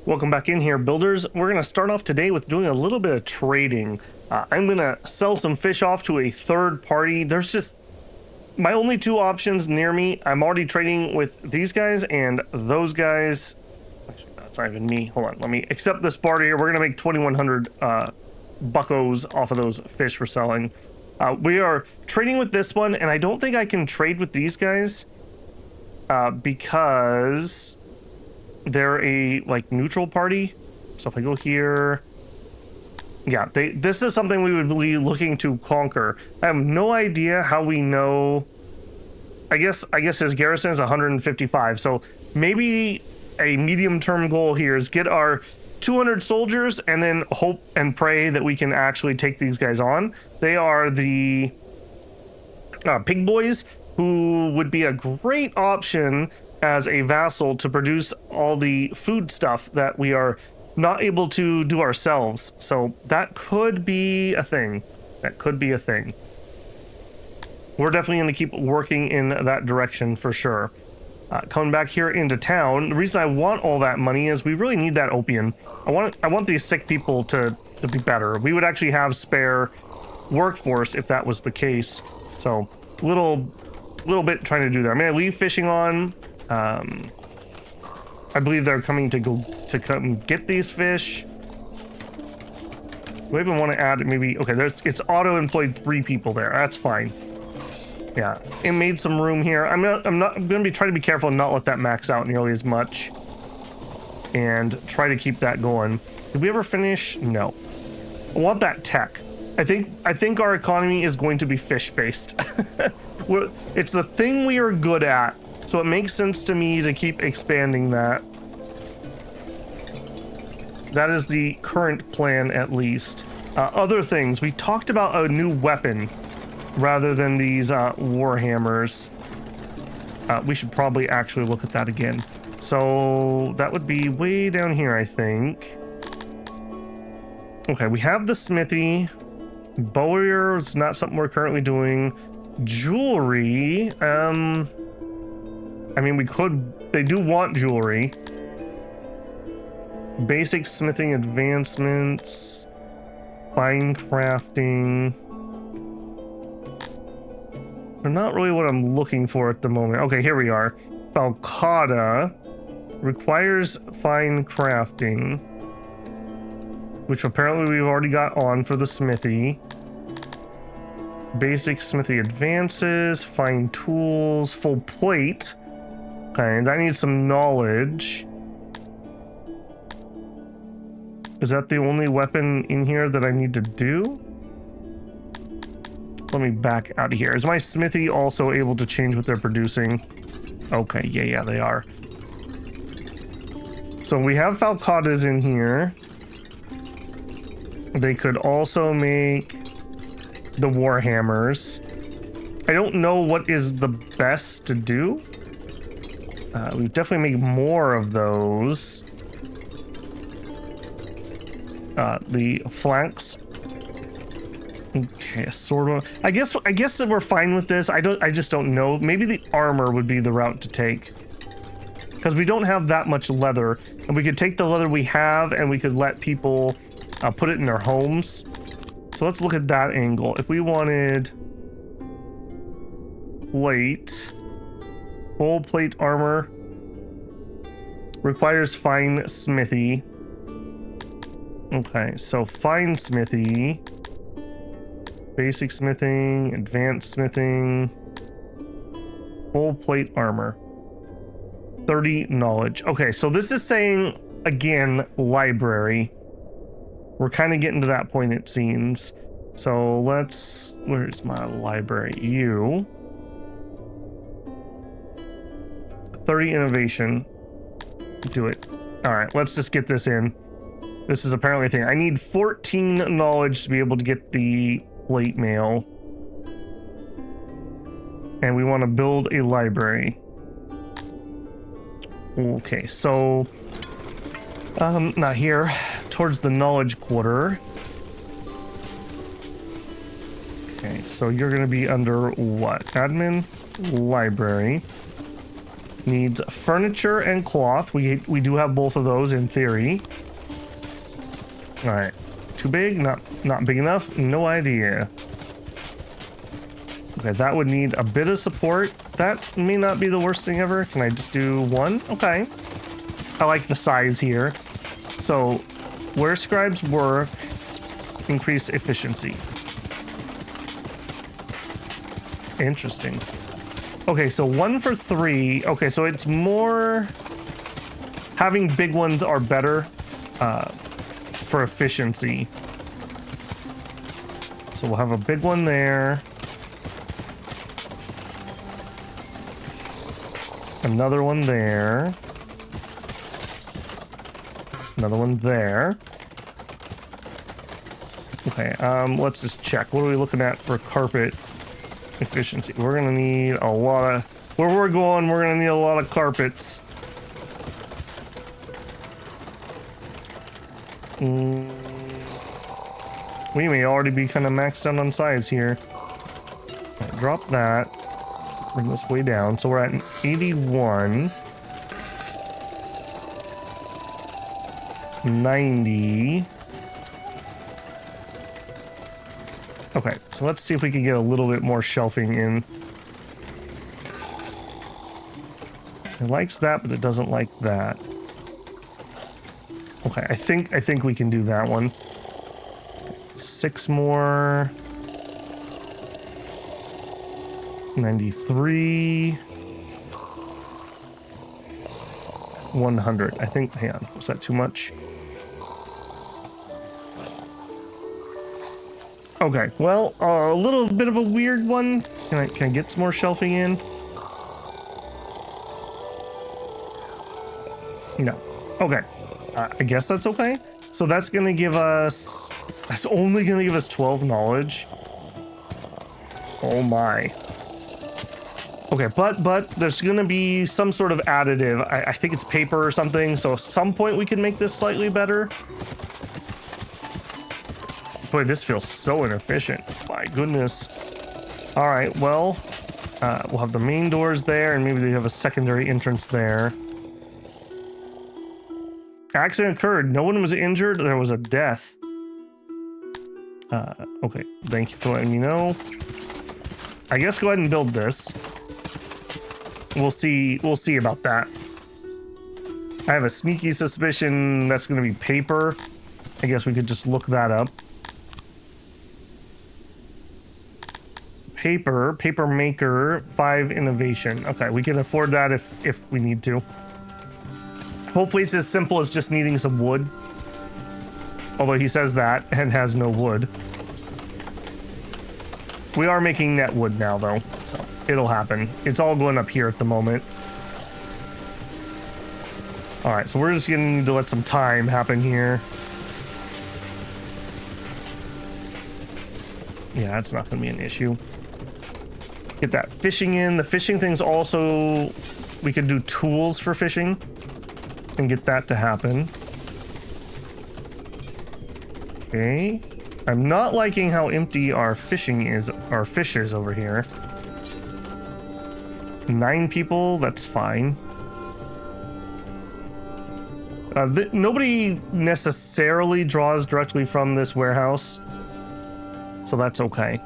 Welcome back in here, builders. We're going to start off today with doing a little bit of trading. I'm going to sell some fish off to a third party. There's just my only two options near me. I'm already trading with these guys and those guys. Actually, that's not even me. Hold on. Let me accept this barter here. We're going to make 2,100 buckos off of those fish we're selling. We are trading with this one, and I don't think I can trade with these guys because they're a neutral party. So if I go here, yeah, this is something we would be looking to conquer. I have no idea how we know. I guess his garrison is 155. So maybe a medium-term goal here is get our 200 soldiers and then hope and pray that we can actually take these guys on. They are the pig boys, who would be a great option as a vassal to produce all the food stuff that we are not able to do ourselves. So that could be a thing. We're definitely going to keep working in that direction for sure. Coming back here into town, the reason I want all that money is we really need that opium. I want these sick people to be better. We would actually have spare workforce if that was the case. So little bit trying to do that. I'm gonna leave fishing on. I believe they're coming to come get these fish. Do I even want to add maybe? Okay, it's auto employed 3 people there. That's fine. Yeah, it made some room here. I'm gonna be trying to be careful and not let that max out nearly as much, and try to keep that going. Did we ever finish? No. I want that tech. I think our economy is going to be fish based. It's the thing we are good at, so it makes sense to me to keep expanding that. That is the current plan, at least. Other things, we talked about a new weapon rather than these warhammers. We should probably actually look at that again. So that would be way down here, I think. Okay, we have the smithy. Bowyer is not something we're currently doing. Jewelry, I mean, they do want jewelry. Basic smithing advancements, fine crafting. They're not really what I'm looking for at the moment. Okay, here we are. Falcata requires fine crafting, which apparently we've already got on for the smithy. Basic smithy advances, fine tools, full plate. Okay, that needs some knowledge. Is that the only weapon in here that I need to do? Let me back out of here. Is my smithy also able to change what they're producing? Okay, yeah, they are. So we have falcatas in here. They could also make the warhammers. I don't know what is the best to do. We definitely make more of those. The flanks. Okay, sort of. I guess that we're fine with this. I just don't know. Maybe the armor would be the route to take, because we don't have that much leather, and we could take the leather we have and we could let people put it in their homes. So let's look at that angle. If we wanted plate, full plate armor, requires fine smithy. Okay, so fine smithy, basic smithing, advanced smithing, full plate armor, 30 knowledge. Okay, so this is saying, again, library. We're kind of getting to that point, it seems. So where's my library? 30 innovation. Do it. All right, let's just get this in. This is apparently a thing. I need 14 knowledge to be able to get the plate mail. And we want to build a library. Okay, so not here. Towards the knowledge quarter. Okay, so you're going to be under what? Admin, library. Needs furniture and cloth. We do have both of those in theory. All right. Too big? Not big enough? No idea. Okay, that would need a bit of support. That may not be the worst thing ever. Can I just do one? Okay. I like the size here. So, where scribes work, increase efficiency. Interesting. Okay, so 1 for 3. Okay, so it's more... Having big ones are better for efficiency. So we'll have a big one there. Another one there. Another one there. Okay, let's just check. What are we looking at for carpet efficiency? We're gonna need a lot of... Where we're going, we're gonna need a lot of carpets. We may already be kind of maxed out on size here. Right, drop that. Bring this way down. So we're at 81. 90. Okay, so let's see if we can get a little bit more shelving in. It likes that, but it doesn't like that. Okay, I think we can do that one. 6 more. 93. 100. I think, hang on, was that too much? Okay, well, a little bit of a weird one. Can I get some more shelving in? No. Okay. I guess that's okay. So that's gonna give us... That's only gonna give us 12 knowledge. Oh my. Okay, but there's gonna be some sort of additive. I think it's paper or something, so at some point we can make this slightly better. Boy, this feels so inefficient. My goodness. All right, well, we'll have the main doors there, and maybe they have a secondary entrance there. Accident occurred. No one was injured. There was a death. Okay, thank you for letting me know. I guess go ahead and build this. We'll see about that. I have a sneaky suspicion that's going to be paper. I guess we could just look that up. Paper maker, 5 innovation. Okay, we can afford that if we need to. Hopefully it's as simple as just needing some wood. Although he says that and has no wood. We are making net wood now though, so it'll happen. It's all going up here at the moment. All right, so we're just gonna need to let some time happen here. Yeah, that's not gonna be an issue. Get that fishing in. The fishing thing's also... We could do tools for fishing and get that to happen. Okay. I'm not liking how empty our fish is over here. 9 people, that's fine. Nobody necessarily draws directly from this warehouse, so that's okay.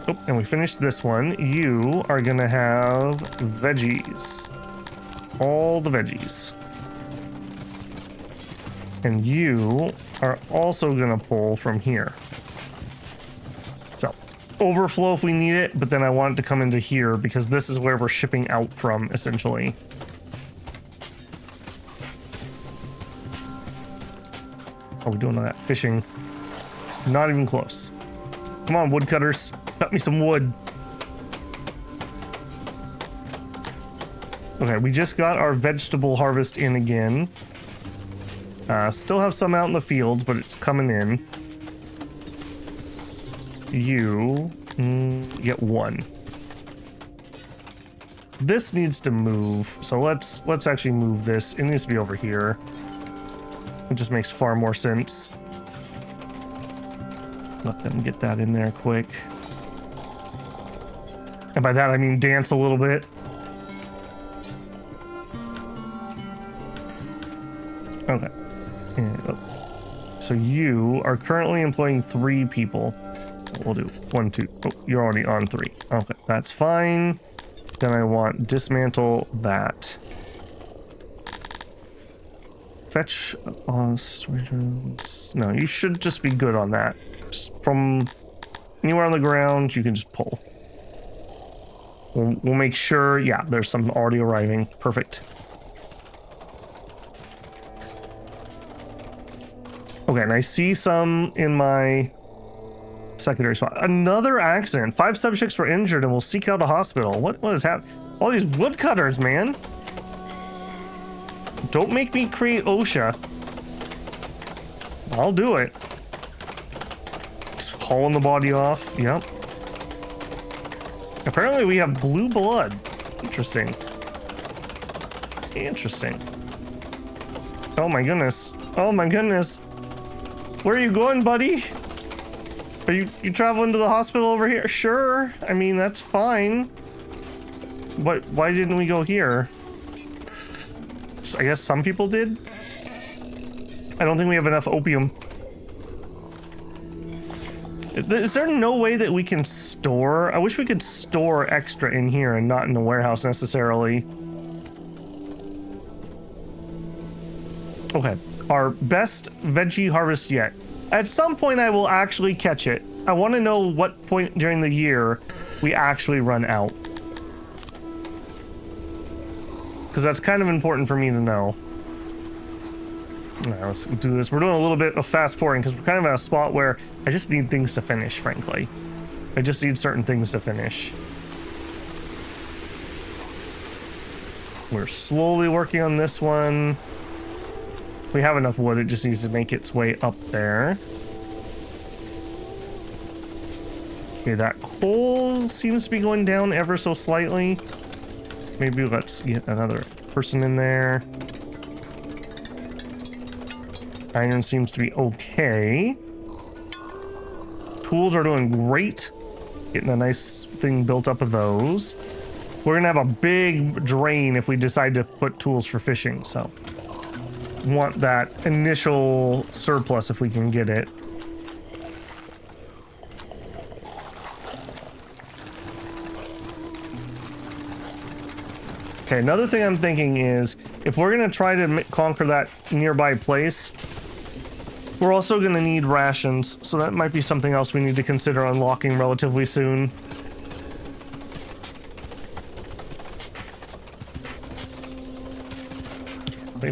Oh, and we finished this one. You are gonna have veggies. All the veggies. And you are also gonna pull from here. So, overflow if we need it, but then I want it to come into here because this is where we're shipping out from, essentially. Are we doing all that fishing? Not even close. Come on, woodcutters. Cut me some wood. Okay, we just got our vegetable harvest in again. Still have some out in the fields, but it's coming in. You get 1. This needs to move, so let's actually move this. It needs to be over here. It just makes far more sense. Let them get that in there quick. And by that I mean dance a little bit. Okay. So you are currently employing 3 people. So we'll do 1, 2. Oh, you're already on 3. Okay, that's fine. Then I want dismantle that. Fetch storage rooms. No, you should just be good on that. Just from anywhere on the ground, you can just pull. We'll make sure. Yeah, there's some already arriving. Perfect. Okay, and I see some in my secondary spot. Another accident. 5 subjects were injured and will seek out a hospital. What is happening? All these woodcutters, man. Don't make me create OSHA. I'll do it. Just hauling the body off. Yep. Apparently we have blue blood. Interesting. Interesting. Oh my goodness. Oh my goodness. Where are you going, buddy? Are you traveling to the hospital over here? Sure. I mean, that's fine. But why didn't we go here? I guess some people did. I don't think we have enough opium. Is there no way that we can store? I wish we could store extra in here and not in the warehouse necessarily. Okay, our best veggie harvest yet. At some point I will actually catch it. I want to know what point during the year we actually run out. Because that's kind of important for me to know. Alright, let's do this. We're doing a little bit of fast forwarding because we're kind of at a spot where I just need things to finish, frankly. I just need certain things to finish. We're slowly working on this one. We have enough wood, it just needs to make its way up there. Okay, that coal seems to be going down ever so slightly. Maybe let's get another person in there. Iron seems to be okay. Tools are doing great. Getting a nice thing built up of those. We're gonna have a big drain if we decide to put tools for fishing, so want that initial surplus if we can get it. Okay, another thing I'm thinking is if we're gonna try to conquer that nearby place, we're also gonna need rations, so that might be something else we need to consider unlocking relatively soon.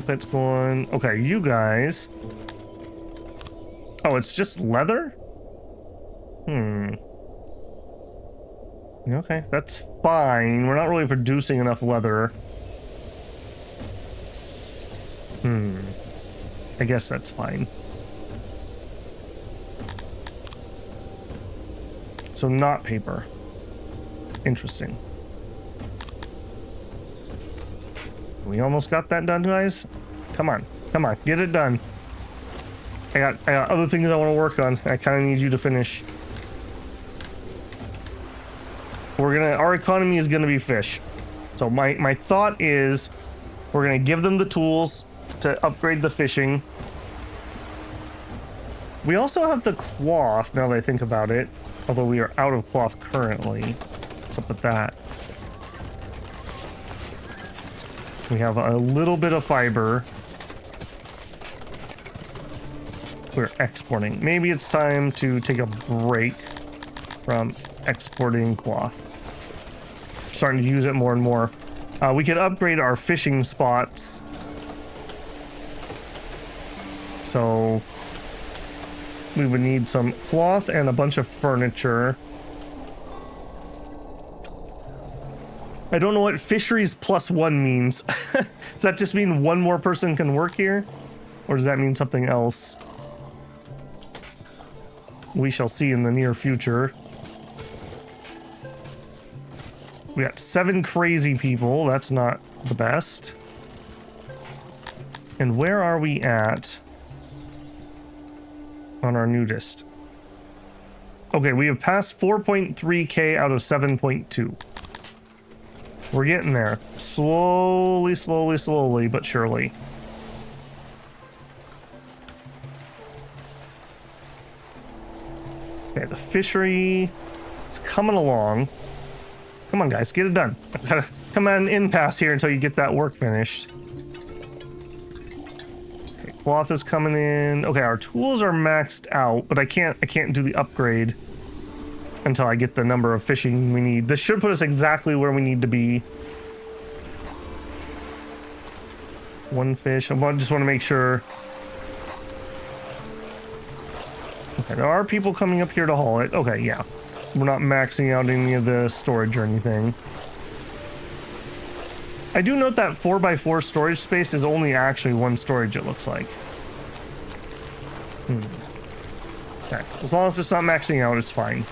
That's going. Okay, you guys. Oh, it's just leather? Okay, that's fine. We're not really producing enough leather. I guess that's fine. So not paper. Interesting. We almost got that done, guys. Come on, get it done. I got other things I want to work on. I kind of need you to finish. Our economy is gonna be fish. So my thought is we're gonna give them the tools to upgrade the fishing. We also have the cloth, now that I think about it. Although we are out of cloth currently. What's up with that? We have a little bit of fiber. We're exporting. Maybe it's time to take a break from exporting cloth. Starting to use it more and more. We could upgrade our fishing spots. So we would need some cloth and a bunch of furniture. I don't know what fisheries +1 means. Does that just mean one more person can work here? Or does that mean something else? We shall see in the near future. We got 7 crazy people. That's not the best. And where are we at on our nudist? Okay, we have passed 4.3k out of 7.2. We're getting there. Slowly, but surely. Okay, the fishery, it's coming along. Come on, guys, get it done. I've gotta come at an impasse here until you get that work finished. Okay, cloth is coming in. Okay, our tools are maxed out, but I can't do the upgrade until I get the number of fishing we need. This should put us exactly where we need to be. One fish. I just want to make sure. Okay, there are people coming up here to haul it. Okay, yeah. We're not maxing out any of the storage or anything. I do note that 4x4 storage space is only actually one storage, it looks like. Okay, as long as it's not maxing out, it's fine.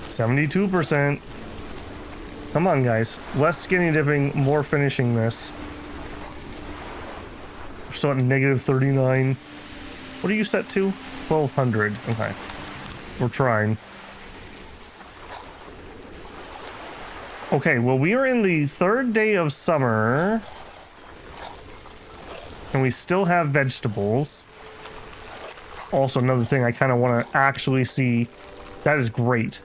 72%. Come on, guys. Less skinny dipping, more finishing this. We're still at negative 39. What are you set to? 1200. Okay. We're trying. Okay, well, we are in the 3rd day of summer. And we still have vegetables. Also, another thing I kind of want to actually see. That is great.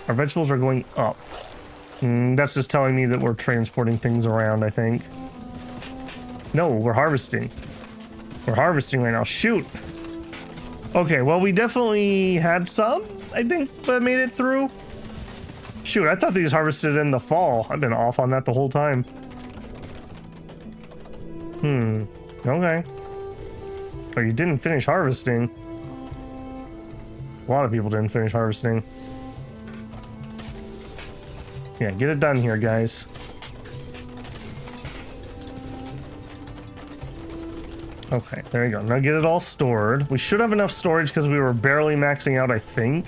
Our vegetables are going up. That's just telling me that we're transporting things around, I think. No, we're harvesting. We're harvesting right now. Shoot! Okay, well, we definitely had some, I think, that made it through. Shoot, I thought these harvested in the fall. I've been off on that the whole time. Okay. Oh, you didn't finish harvesting. A lot of people didn't finish harvesting. Yeah, get it done here, guys. Okay, there you go. Now get it all stored. We should have enough storage because we were barely maxing out, I think.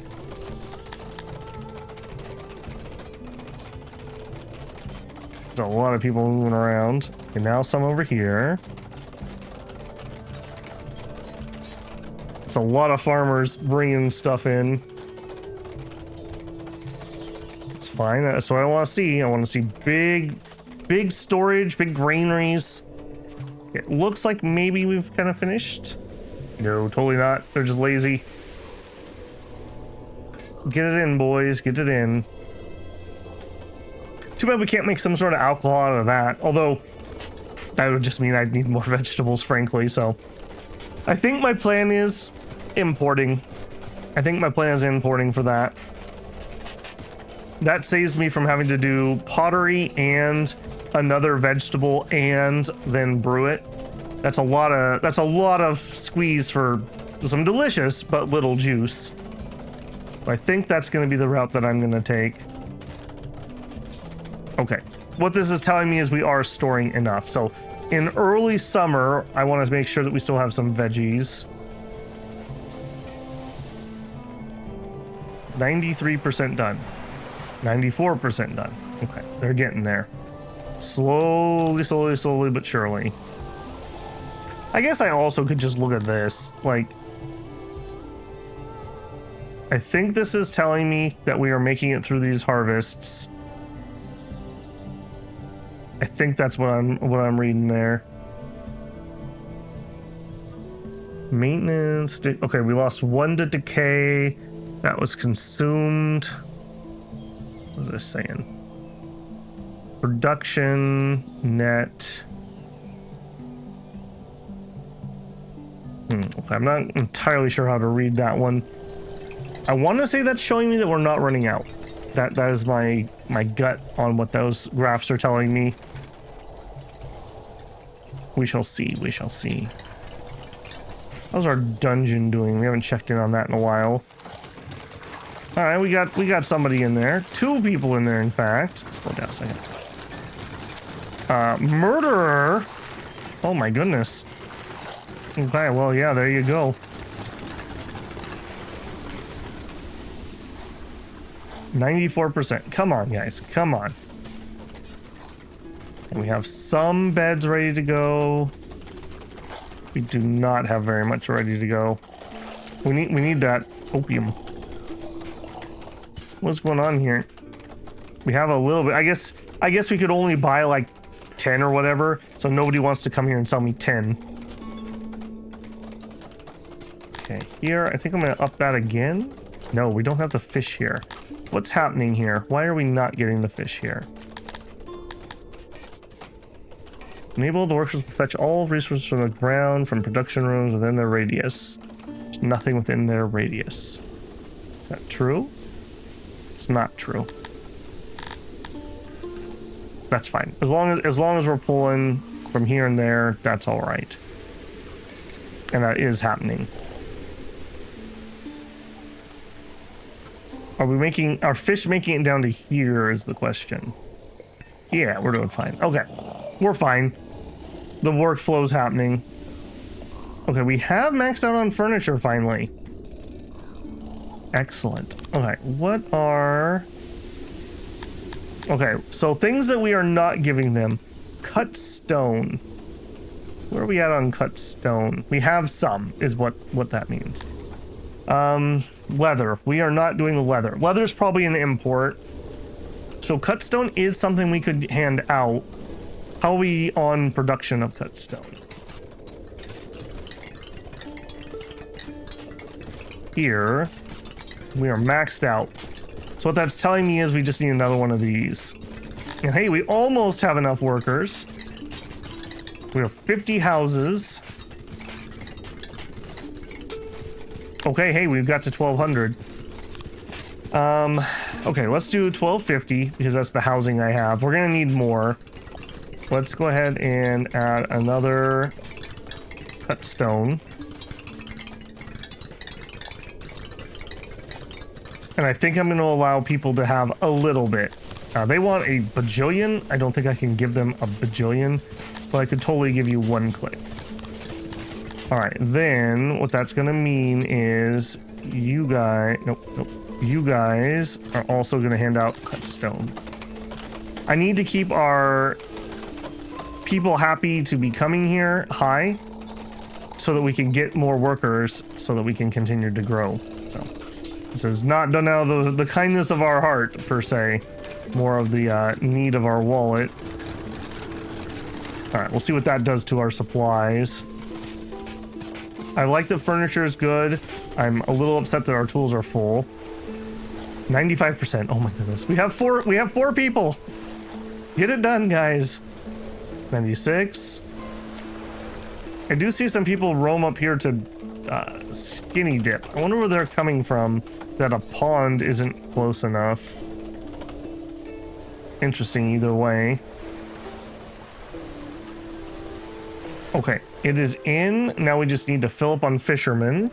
There's a lot of people moving around. Okay, now some over here. It's a lot of farmers bringing stuff in. It's fine. That's what I want to see. I want to see big storage, big granaries. It looks like maybe we've kind of finished. No, totally not. They're just lazy. Get it in, boys. Get it in. Too bad we can't make some sort of alcohol out of that. Although, that would just mean I'd need more vegetables, frankly. So, I think my plan is importing. I think my plan is importing for that. That saves me from having to do pottery and another vegetable and then brew it. That's a lot of squeeze for some delicious but little juice. I think that's going to be the route that I'm going to take. Okay, what this is telling me is we are storing enough. So in early summer, I want to make sure that we still have some veggies. 93% done. 94% done. Okay, they're getting there. Slowly, but surely. I guess I also could just look at this. Like, I think this is telling me that we are making it through these harvests. I think that's what I'm reading there. Maintenance. Okay, we lost 1 to decay. That was consumed. What was this saying? Production net. Okay, I'm not entirely sure how to read that one. I want to say that's showing me that we're not running out. That is my gut on what those graphs are telling me. We shall see. We shall see. How's our dungeon doing? We haven't checked in on that in a while. All right, we got somebody in there. 2 people in there, in fact. Slow down a second. Murderer. Oh my goodness. Okay, well, yeah, there you go. 94%. Come on, guys. Come on. And we have some beds ready to go. We do not have very much ready to go. We need that opium. What's going on here? We have a little bit. I guess we could only buy like 10 or whatever. So nobody wants to come here and sell me 10. here. I think I'm going to up that again. No, we don't have the fish here. What's happening here? Why are we not getting the fish here? Enable the workers to fetch all resources from the ground, from production rooms within their radius. There's nothing within their radius. Is that true? It's not true. That's fine. As long as we're pulling from here and there, that's all right. And that is happening. Are fish making it down to here is the question. Yeah, we're doing fine. Okay, we're fine. The workflow's happening. Okay, we have maxed out on furniture finally. Excellent. Okay, what are... Okay, so things that we are not giving them. Cut stone. Where are we at on cut stone? We have some, is what that means. Leather. We are not doing leather. Leather's probably an import. So cut stone is something we could hand out. How are we on production of cut stone? Here, we are maxed out. So what that's telling me is we just need another one of these. And hey, we almost have enough workers. We have 50 houses. Okay, hey, we've got to 1,200. Okay, let's do 1,250 because that's the housing I have. We're gonna need more. Let's go ahead and add another cut stone. And I think I'm going to allow people to have a little bit. They want a bajillion. I don't think I can give them a bajillion, but I could totally give you one click. All right, then what that's going to mean is you guys... Nope. You guys are also going to hand out cut stone. I need to keep our people happy to be coming here high so that we can get more workers so that we can continue to grow. So... This is not done out of the kindness of our heart, per se. More of the need of our wallet. Alright, we'll see what that does to our supplies. I like that furniture is good. I'm a little upset that our tools are full. 95%. Oh my goodness. We have four people. Get it done, guys. 96. I do see some people roam up here to skinny dip. I wonder where they're coming from. That a pond isn't close enough. Interesting either way. Okay, it is in. Now we just need to fill up on fishermen.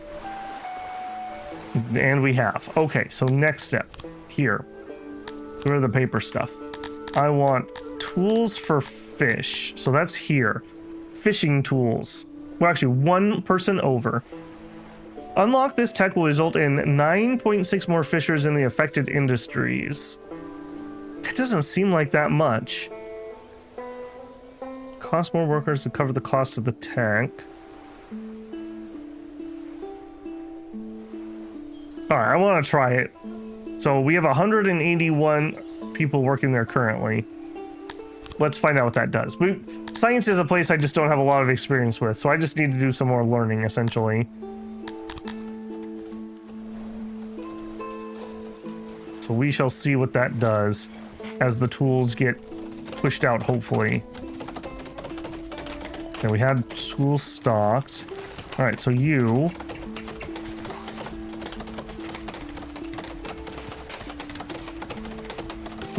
And we have. Okay, so next step. Here. Where are the paper stuff? I want tools for fish. So that's here. Fishing tools. Well, actually, one person over. Unlock this tech will result in 9.6 more fishers in the affected industries. That doesn't seem like that much. Cost more workers to cover the cost of the tech. Alright, I want to try it. So we have 181 people working there currently. Let's find out what that does. Science is a place I just don't have a lot of experience with, so I just need to do some more learning, essentially. So we shall see what that does as the tools get pushed out, hopefully. And we had tools stocked. All right, so you...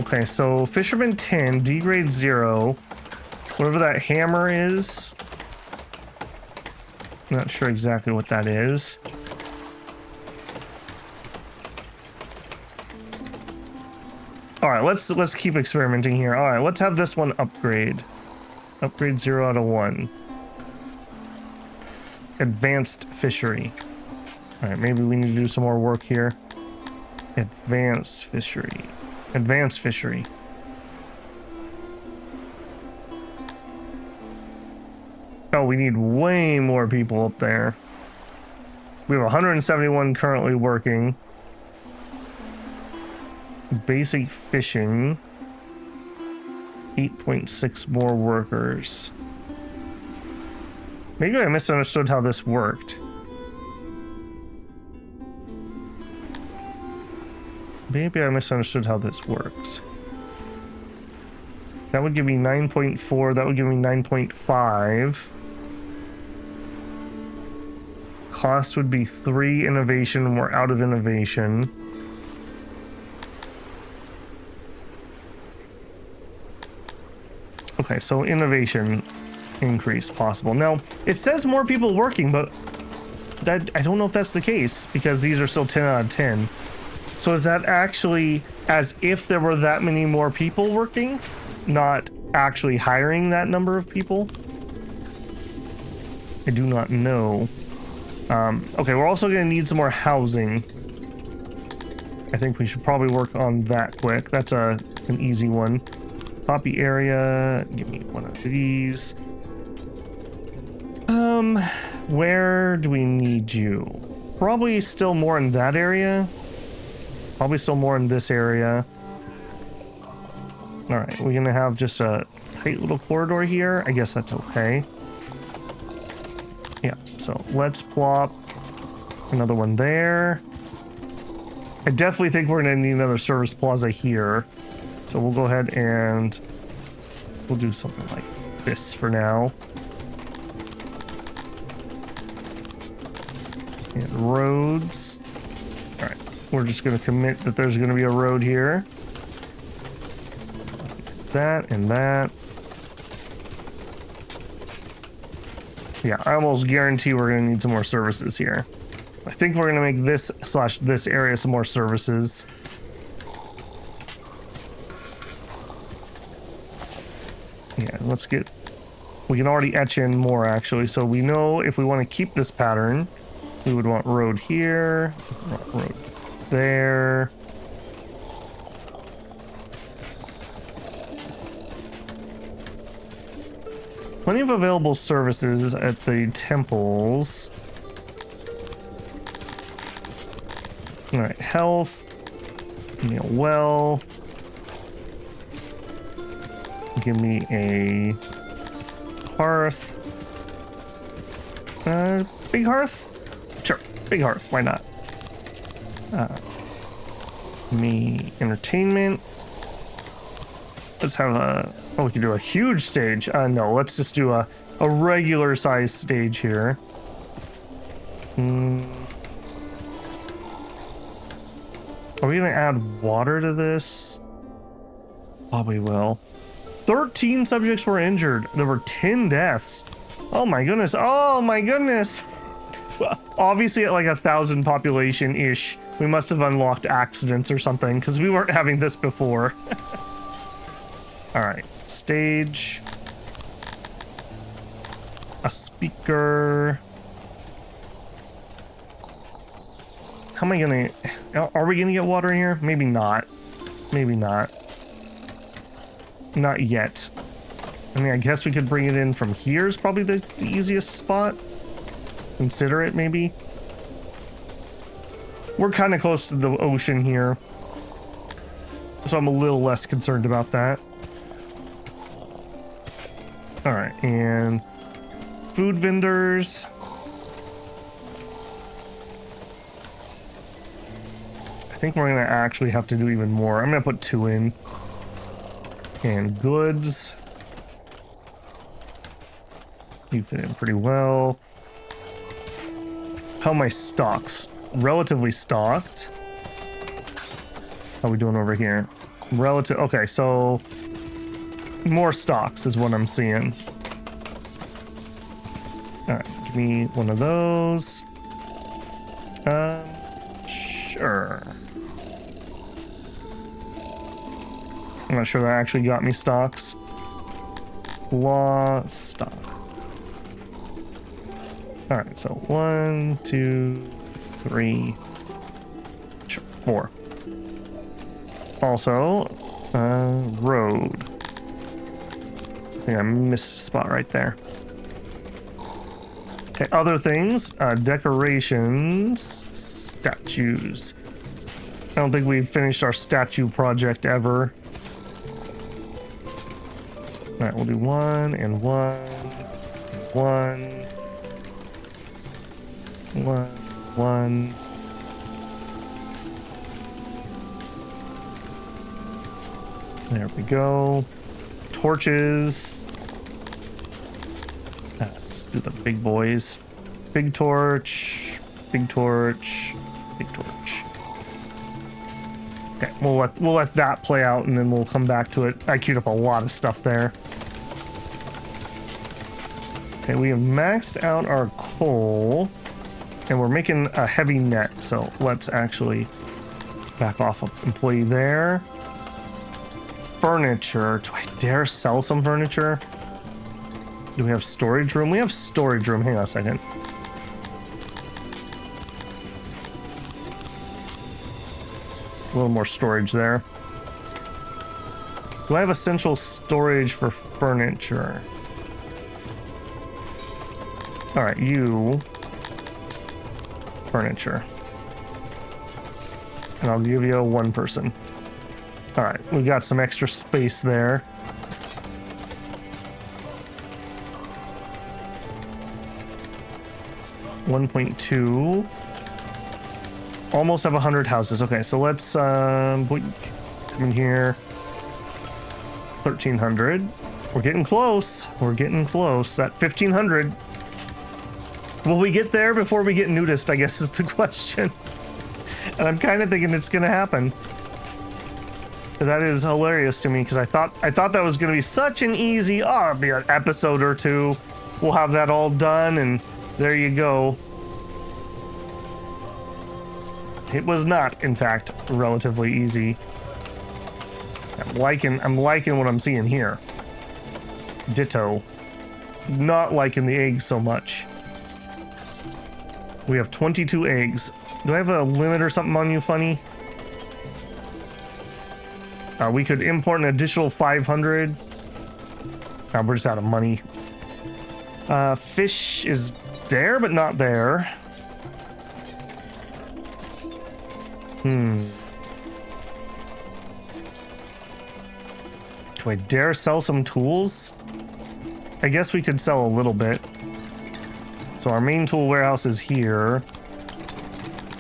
Okay, so Fisherman 10, D grade 0. Whatever that hammer is. I'm not sure exactly what that is. All right, let's keep experimenting here. All right, let's have this one upgrade. Upgrade 0 out of 1. Advanced fishery. All right, maybe we need to do some more work here. Advanced fishery. Advanced fishery. Oh, we need way more people up there. We have 171 currently working. Basic fishing. 8.6 more workers. Maybe I misunderstood how this worked. Maybe I misunderstood how this works. That would give me 9.4. That would give me 9.5. Cost would be 3 innovation, and we're out of innovation. Okay, so innovation increase possible. Now, it says more people working, but that I don't know if that's the case because these are still 10 out of 10. So is that actually as if there were that many more people working, not actually hiring that number of people? I do not know. Okay, we're also going to need some more housing. I think we should probably work on that quick. That's an easy one. Copy area. Give me one of these. Where do we need you? Probably still more in that area. Probably still more in this area. All right, we're gonna have just a tight little corridor here. I guess that's okay. Yeah, so let's plop another one there. I definitely think we're gonna need another service plaza here. So we'll go ahead and we'll do something like this for now. And roads. All right, we're just gonna commit that there's gonna be a road here. That and that. Yeah, I almost guarantee we're gonna need some more services here. I think we're gonna make this / this area some more services. Yeah, let's get, we can already etch in more actually. So we know if we want to keep this pattern, we would want road here, road there. Plenty of available services at the temples. All right, health, give me a well. Give me a hearth. Big hearth? Sure, big hearth, why not? Give me entertainment. Let's have a, oh, we can do a huge stage. No, let's just do a regular size stage here. Are we gonna add water to this? Probably will. 13 subjects were injured. There were 10 deaths. Oh my goodness. Oh my goodness. Well, obviously at like 1,000 population-ish, we must have unlocked accidents or something because we weren't having this before. All right, stage. A speaker. How am I gonna, are we gonna get water in here? Maybe not. Maybe not. Not yet. I mean, I guess we could bring it in from here is probably the easiest spot. Consider it, maybe. We're kind of close to the ocean here, so I'm a little less concerned about that. All right, and food vendors. I think we're gonna actually have to do even more. I'm gonna put 2 in. And goods. You fit in pretty well. How are my stocks? Relatively stocked. How are we doing over here? Relative. Okay, so more stocks is what I'm seeing. All right, give me one of those. Sure. I'm not sure that actually got me stocks. Law stock. All right, so 1, 2, 3, sure, 4. Also, road. I think I missed a spot right there. Okay, other things, decorations, statues. I don't think we've finished our statue project ever. All right, we'll do 1 and 1, and 1, 1, 1. There we go. Torches. Let's do the big boys. Big torch, big torch, big torch. Okay, we'll let that play out and then we'll come back to it. I queued up a lot of stuff there. Okay, we have maxed out our coal and we're making a heavy net, so let's actually back off an employee there. Furniture. Do I dare sell some furniture? Do we have storage room? We have storage room. Hang on a second. A little more storage there. Do I have essential storage for furniture? All right, you. Furniture. And I'll give you a one person. All right, we got some extra space there. $1.2. Almost have 100 houses. Okay, so let's come in here. 1,300. We're getting close. We're getting close. That 1,500. Will we get there before we get nudist, I guess is the question. And I'm kind of thinking it's going to happen. That is hilarious to me because I thought that was going to be such an easy, it'll be an episode or two. We'll have that all done and there you go. It was not, in fact, relatively easy. I'm liking what I'm seeing here. Ditto. Not liking the eggs so much. We have 22 eggs. Do I have a limit or something on you, funny? We could import an additional 500. We're just out of money. Fish is there, but not there. Do I dare sell some tools? I guess we could sell a little bit. So our main tool warehouse is here.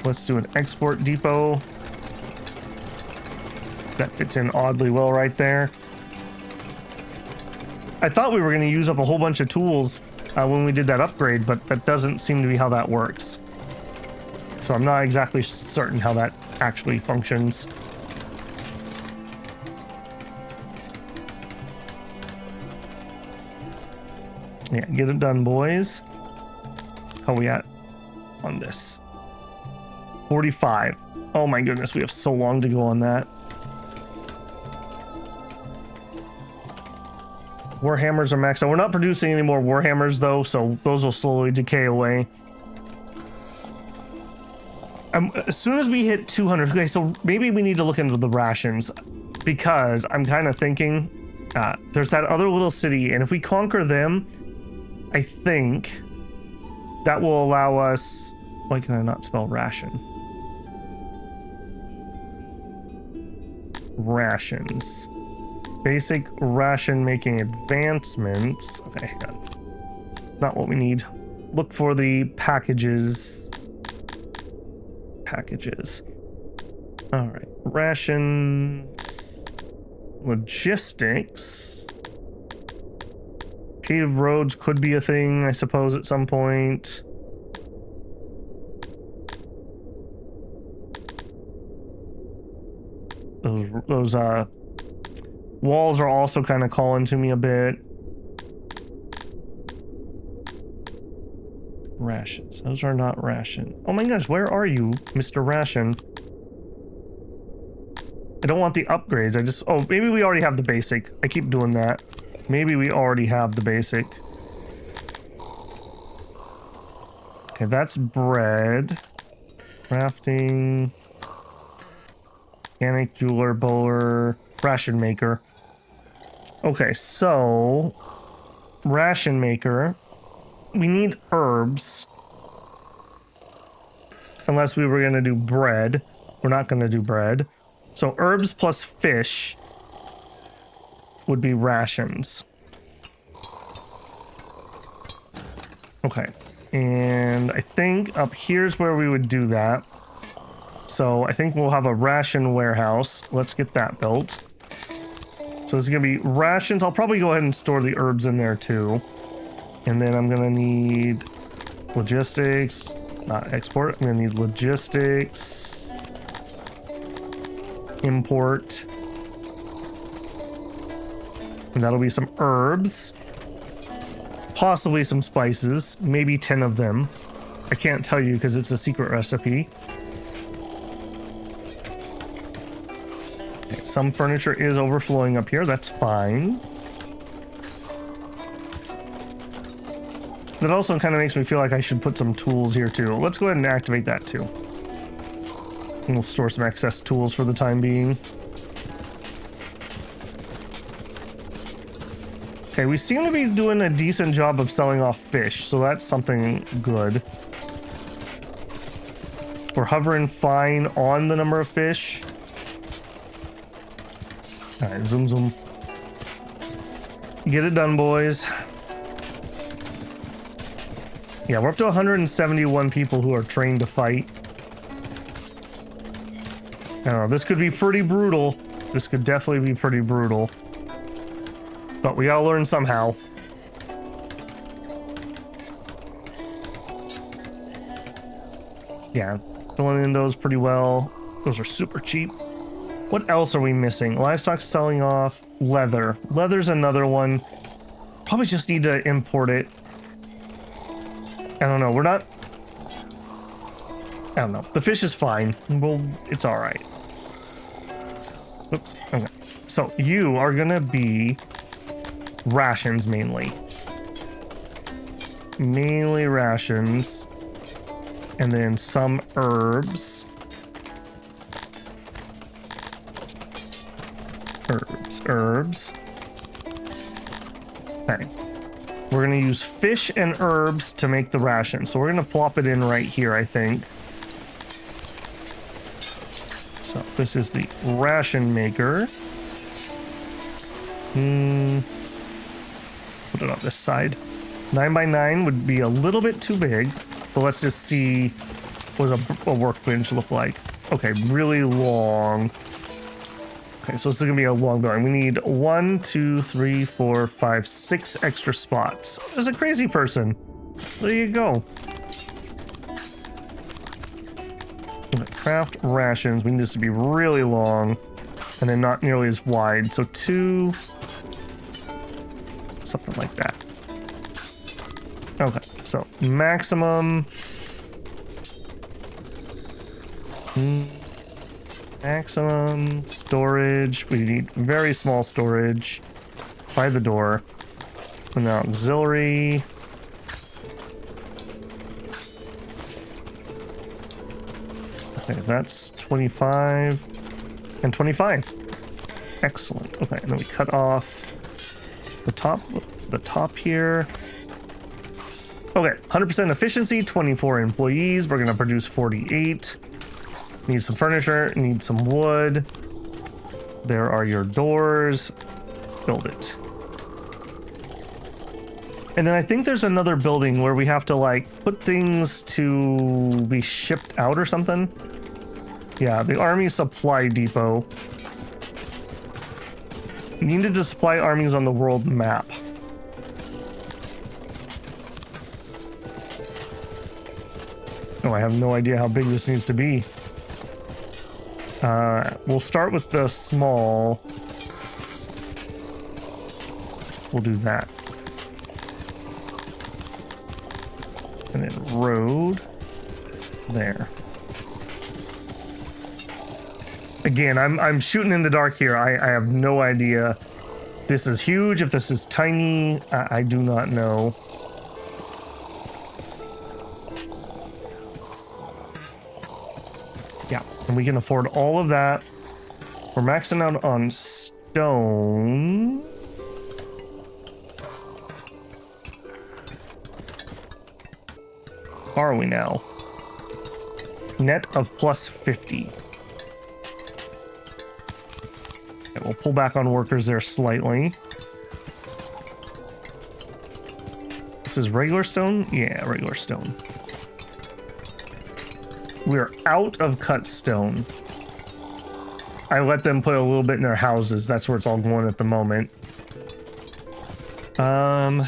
Let's do an export depot. That fits in oddly well right there. I thought we were going to use up a whole bunch of tools when we did that upgrade, but that doesn't seem to be how that works. So I'm not exactly certain how that actually functions. Yeah, get it done, boys. How are we at on this? 45. Oh my goodness, we have so long to go on that. Warhammers are maxed out. We're not producing any more Warhammers though, so those will slowly decay away. As soon as we hit 200, okay, so maybe we need to look into the rations because I'm kind of thinking there's that other little city, and if we conquer them, I think that will allow us. Why can I not spell ration? Rations. Basic ration making advancements. Okay, hang on. Not what we need. Look for the packages. Packages. All right. Rations. Logistics. Paved roads could be a thing, I suppose, at some point. Those walls are also kind of calling to me a bit. Rations. Those are not ration. Oh my gosh, where are you, Mr. Ration? I don't want the upgrades. I just... Oh, maybe we already have the basic. I keep doing that. Maybe we already have the basic. Okay, that's bread. Crafting. Mechanic, jeweler, bowler, ration maker. Okay, so... Ration maker... We need herbs. Unless we were going to do bread. We're not going to do bread. So herbs plus fish would be rations. Okay. And I think up here's where we would do that. So I think we'll have a ration warehouse. Let's get that built. So this is going to be rations. I'll probably go ahead and store the herbs in there too. And then I'm going to need logistics, not export. I'm going to need logistics, import. And that'll be some herbs, possibly some spices, maybe 10 of them. I can't tell you because it's a secret recipe. Okay, some furniture is overflowing up here. That's fine. That also kind of makes me feel like I should put some tools here too. Let's go ahead and activate that too. And we'll store some excess tools for the time being. Okay, we seem to be doing a decent job of selling off fish, so that's something good. We're hovering fine on the number of fish. All right, zoom, zoom. Get it done, boys. Yeah, we're up to 171 people who are trained to fight. I don't know, this could be pretty brutal. This could definitely be pretty brutal. But we gotta learn somehow. Yeah, filling in those pretty well. Those are super cheap. What else are we missing? Livestock selling off. Leather. Leather's another one. Probably just need to import it. I don't know. We're not... I don't know. The fish is fine. Well, it's alright. Oops. Okay. So, you are gonna be... rations mainly. Mainly rations. And then some herbs. Herbs. Okay. We're going to use fish and herbs to make the ration. So we're going to plop it in right here, I think. So this is the ration maker. Put it on this side. 9x9 would be a little bit too big, but let's just see what does a workbench look like. Okay, really long. Okay, so this is gonna be a long building. We need 1, 2, 3, 4, 5, 6 extra spots. There's a crazy person. There you go. Craft rations. We need this to be really long and then not nearly as wide. So 2, something like that. Okay, so maximum. Maximum storage. We need very small storage by the door. And now auxiliary. Okay, so that's 25 and 25. Excellent. Okay, and then we cut off the top here. Okay, 100% efficiency, 24 employees. We're gonna produce 48. Need some furniture, need some wood. There are your doors. Build it. And then I think there's another building where we have to like put things to be shipped out or something. Yeah, the army supply depot. Needed to supply armies on the world map. Oh, I have no idea how big this needs to be. We'll start with the small. We'll do that. And then road. There. Again, I'm shooting in the dark here. I have no idea. This is huge. If this is tiny, I do not know. Yeah, and we can afford all of that. We're maxing out on stone. Are we now? Net of plus 50. Okay, we'll pull back on workers there slightly. This is regular stone? Yeah, regular stone. We're out of cut stone. I let them put a little bit in their houses. That's where it's all going at the moment. I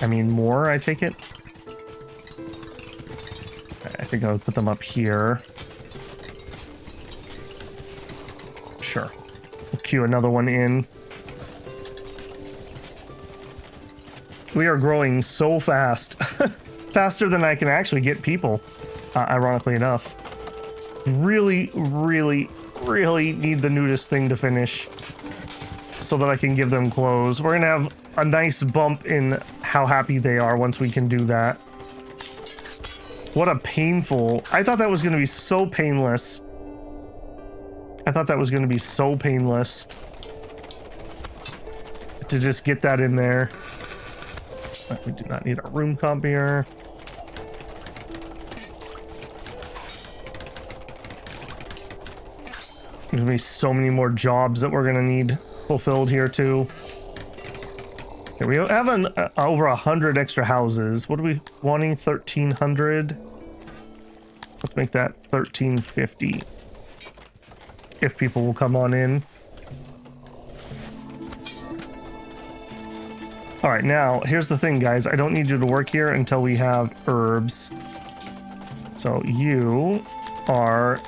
mean, more, I take it. I think I'll put them up here. Sure. We'll queue another one in. We are growing so fast. Faster than I can actually get people, ironically enough. Really, really, really need the nudist thing to finish so that I can give them clothes. We're gonna have a nice bump in how happy they are once we can do that. What a painful... I thought that was gonna be so painless. I thought that was gonna be so painless to just get that in there. We do not need a room comp here. There's gonna be so many more jobs that we're gonna need fulfilled here too. Okay, we have over 100 extra houses. What are we wanting? 1,300. Let's make that 1,350. If people will come on in. All right, now here's the thing, guys. I don't need you to work here until we have herbs. So you are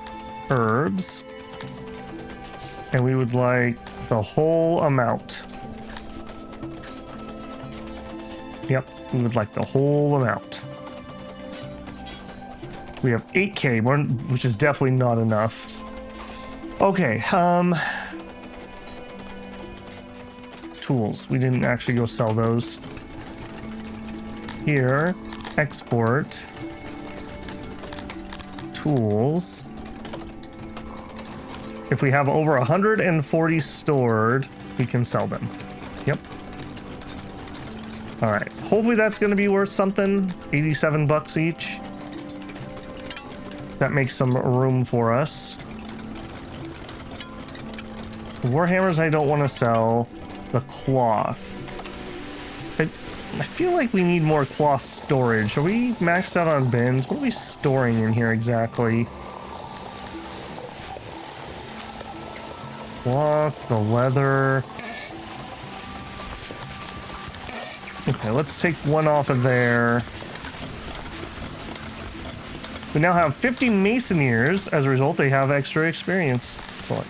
herbs. And we would like the whole amount. Yep, we would like the whole amount. We have 8K, which is definitely not enough. Okay, tools. We didn't actually go sell those. Here, export. Tools. If we have over 140 stored, we can sell them. Yep. All right. Hopefully that's going to be worth something. 87 bucks each. That makes some room for us. Warhammers I don't want to sell. The cloth. I feel like we need more cloth storage. Are we maxed out on bins? What are we storing in here exactly? Cloth, the leather. Okay, let's take one off of there. We now have 50 Masoneers. As a result, they have extra experience. Excellent.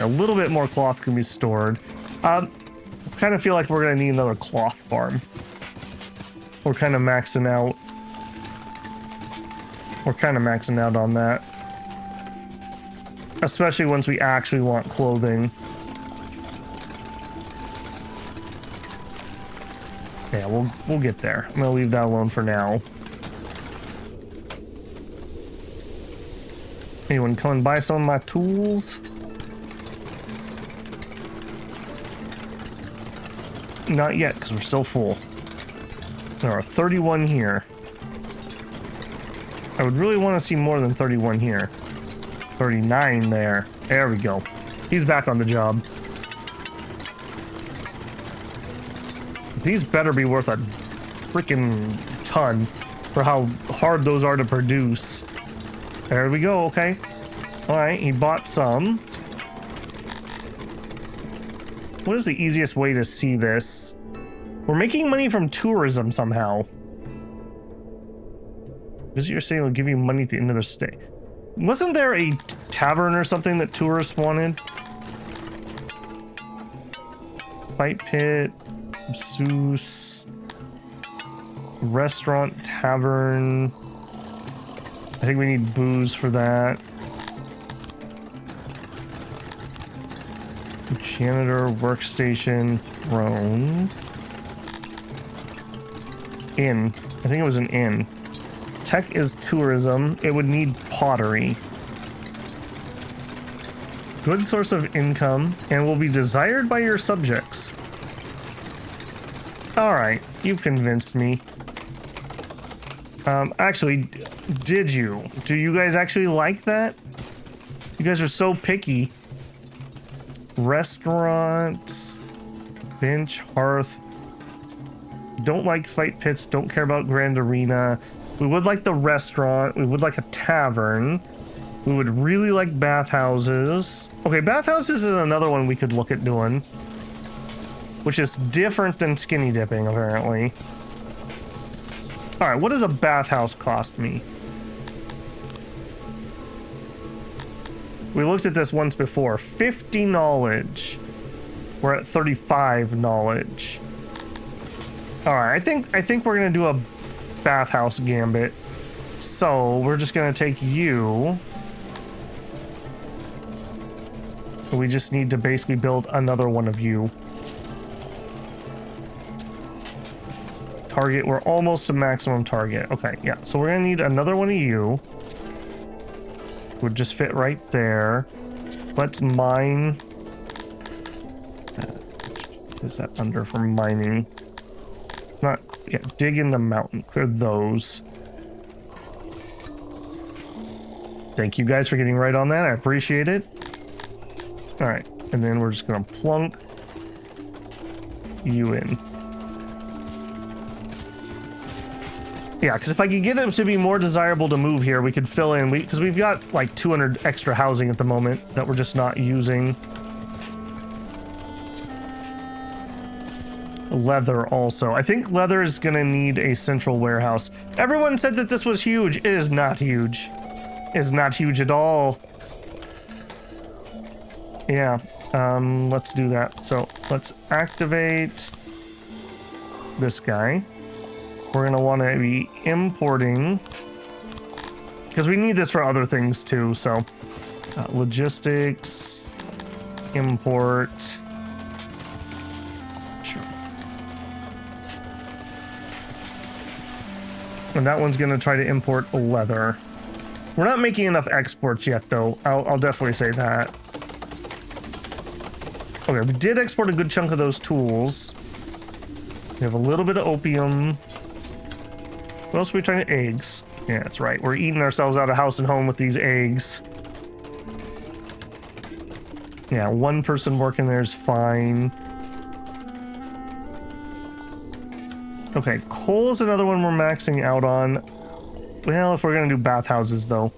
A little bit more cloth can be stored. Kind of feel like we're going to need another cloth farm. We're kind of maxing out. We're kind of maxing out on that. Especially once we actually want clothing. Yeah, we'll get there. I'm gonna leave that alone for now. Anyone come and buy some of my tools? Not yet, because we're still full. There are 31 here. I would really want to see more than 31 here. 39 there. There we go. He's back on the job. These better be worth a freaking ton for how hard those are to produce. There we go, okay. Alright, he bought some. What is the easiest way to see this? We're making money from tourism somehow. Visitor stay will give you money at the end of their stay. Wasn't there a tavern or something that tourists wanted? Fight pit, Zeus, restaurant, tavern. I think we need booze for that. Janitor, workstation, throne. Inn. I think it was an inn. Tech is tourism. It would need pottery. Good source of income and will be desired by your subjects. Alright, you've convinced me. Actually, did you? Do you guys actually like that? You guys are so picky. Restaurants, bench, hearth. Don't like fight pits, don't care about grand arena. We would like the restaurant, we would like a tavern. We would really like bathhouses. Okay, bathhouses is another one we could look at doing, which is different than skinny dipping, apparently. All right, what does a bathhouse cost me? We looked at this once before. 50 knowledge. We're at 35 knowledge. All right, I think we're gonna do a bathhouse gambit. So we're just gonna take you. We just need to basically build another one of you. Target, we're almost to maximum target. Okay, yeah, so we're gonna need another one of you. Would just fit right there. Let's mine. Is that under for mining? Not, yeah, dig in the mountain. Clear those. Thank you guys for getting right on that. I appreciate it. All right, and then we're just gonna plunk you in. Yeah, because if I could get it to be more desirable to move here, we could fill in. Because we've got like 200 extra housing at the moment that we're just not using. Leather also. I think leather is going to need a central warehouse. Everyone said that this was huge. It is not huge. It is not huge at all. Yeah, let's do that. So let's activate this guy. We're going to want to be importing, because we need this for other things too. So logistics, import. Sure. And that one's going to try to import leather. We're not making enough exports yet, though. I'll definitely say that. Okay, we did export a good chunk of those tools. We have a little bit of opium. What else are we trying to? Eggs. Yeah, that's right. We're eating ourselves out of house and home with these eggs. Yeah, one person working there is fine. Okay, coal is another one we're maxing out on. Well, if we're going to do bathhouses, though,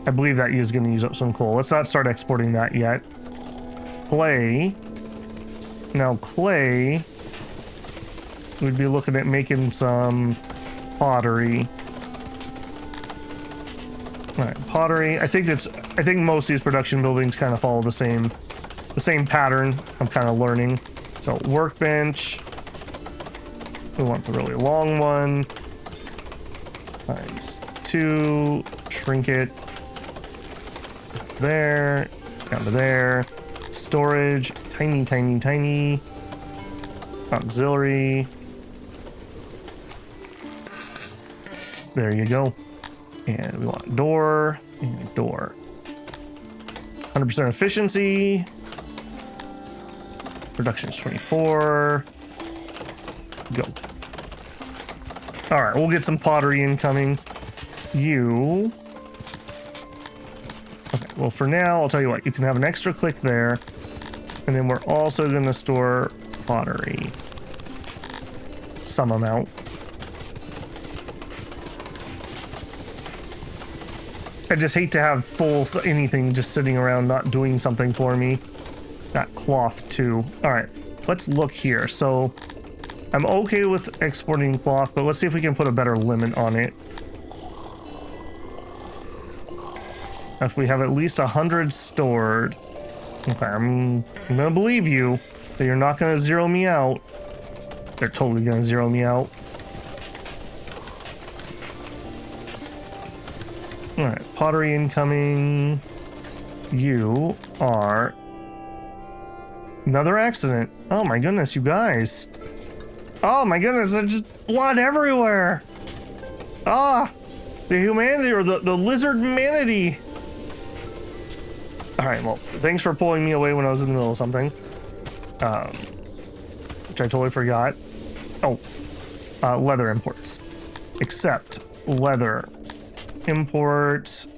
I believe that is going to use up some coal. Let's not start exporting that yet. Clay. Now, clay, we'd be looking at making some pottery. All right, pottery. I think most of these production buildings kind of follow the same pattern. I'm kind of learning. So workbench. We want the really long one. Times 2. Trinket. There. Down to there. Storage. Tiny, tiny, tiny. Auxiliary. There you go. And we want door and door. 100% efficiency. Production is 24. Go. All right, we'll get some pottery incoming. You. Okay, well, for now, I'll tell you what. You can have an extra click there. And then we're also going to store pottery. Some amount. I just hate to have full anything just sitting around not doing something for me. Got cloth too. All right, let's look here. So I'm okay with exporting cloth, but let's see if we can put a better limit on it. If we have at least 100 stored. Okay, I'm gonna believe you that you're not gonna zero me out. They're totally gonna zero me out. All right, pottery incoming. You are another accident. Oh my goodness, you guys. Oh my goodness, there's just blood everywhere. Ah, the humanity, or the lizard manatee. All right, well, thanks for pulling me away when I was in the middle of something. Which I totally forgot. Oh, leather imports. Accept leather imports.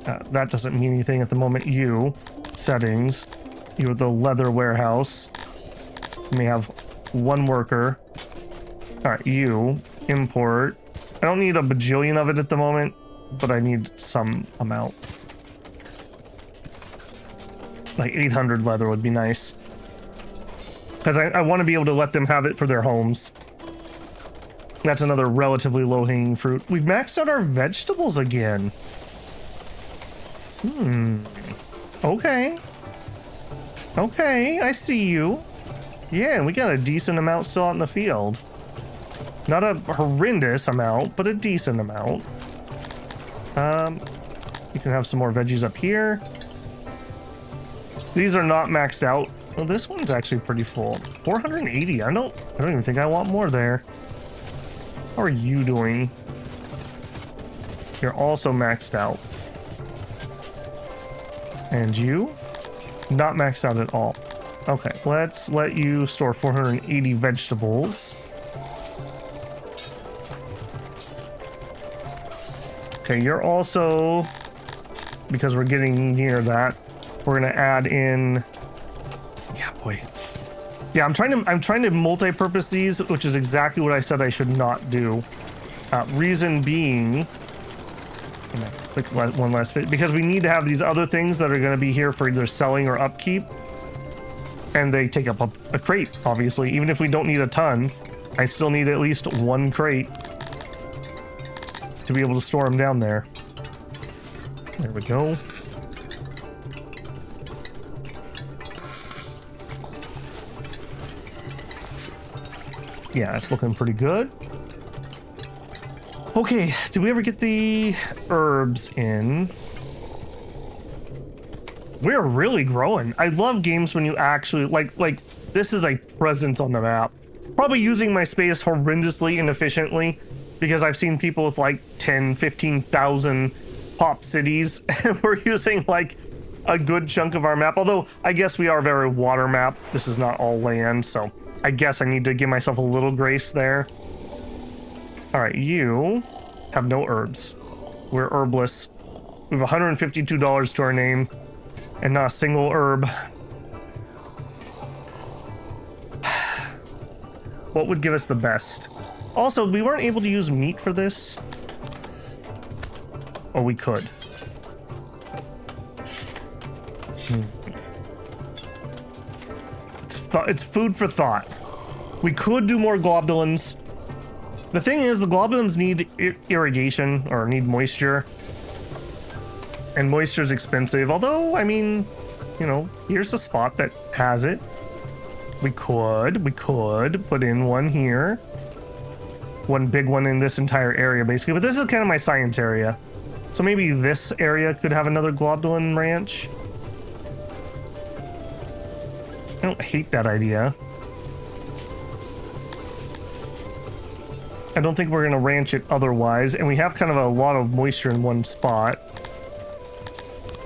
That doesn't mean anything at the moment. You settings. You're the leather warehouse. You may have one worker. All right, you import. I don't need a bajillion of it at the moment. but I need some amount. Like 800 leather would be nice. Because I want to be able to let them have it for their homes. That's another relatively low-hanging fruit. We've maxed out our vegetables again. Okay. Okay, I see you. Yeah, and we got a decent amount still out in the field. Not a horrendous amount, but a decent amount. You can have some more veggies up here. These are not maxed out. Well, this one's actually pretty full. 480. I don't even think I want more there. How are you doing? You're also maxed out. And you? Not maxed out at all. Okay, let's let you store 480 vegetables. Okay, you're also, because we're getting near that, we're gonna add in. Yeah, boy. Yeah, I'm trying to multi-purpose these, which is exactly what I said I should not do. Reason being, click one last fit, because we need to have these other things that are going to be here for either selling or upkeep, and they take up a crate. Obviously, even if we don't need a ton, I still need at least one crate to be able to store them down there. There we go. Yeah, it's looking pretty good. Okay, did we ever get the herbs in? We're really growing. I love games when you actually, like this is a presence on the map. Probably using my space horrendously inefficiently, because I've seen people with like 10, 15,000 pop cities, and we're using like a good chunk of our map. Although, I guess we are very water map. This is not all land, so I guess I need to give myself a little grace there. All right, you have no herbs. We're herbless. We have $152 to our name and not a single herb. What would give us the best? Also, we weren't able to use meat for this. Or we could. It's food for thought. We could do more globulins. The thing is, the globulins need irrigation or need moisture. And moisture's expensive. Although, I mean, you know, here's a spot that has it. We could put in one here. One big one in this entire area, basically. But this is kind of my science area. So maybe this area could have another globulin ranch. I don't hate that idea. I don't think we're going to ranch it otherwise, and we have kind of a lot of moisture in one spot.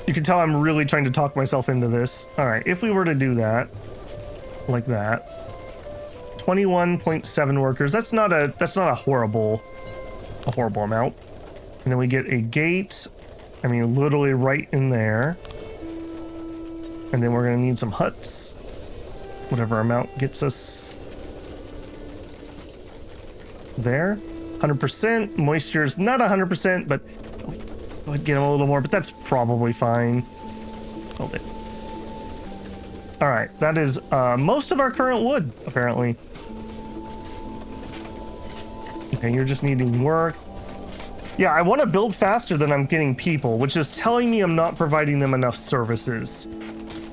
You can tell I'm really trying to talk myself into this. All right, if we were to do that, like that, 21.7 workers. That's not a horrible amount. And then we get a gate. I mean, literally right in there. And then we're going to need some huts. Whatever amount gets us there. 100%. Moisture's not 100%, but I would get them a little more, but that's probably fine. Hold it. All right, that is most of our current wood, apparently. Okay, you're just needing work. Yeah, I want to build faster than I'm getting people, which is telling me I'm not providing them enough services.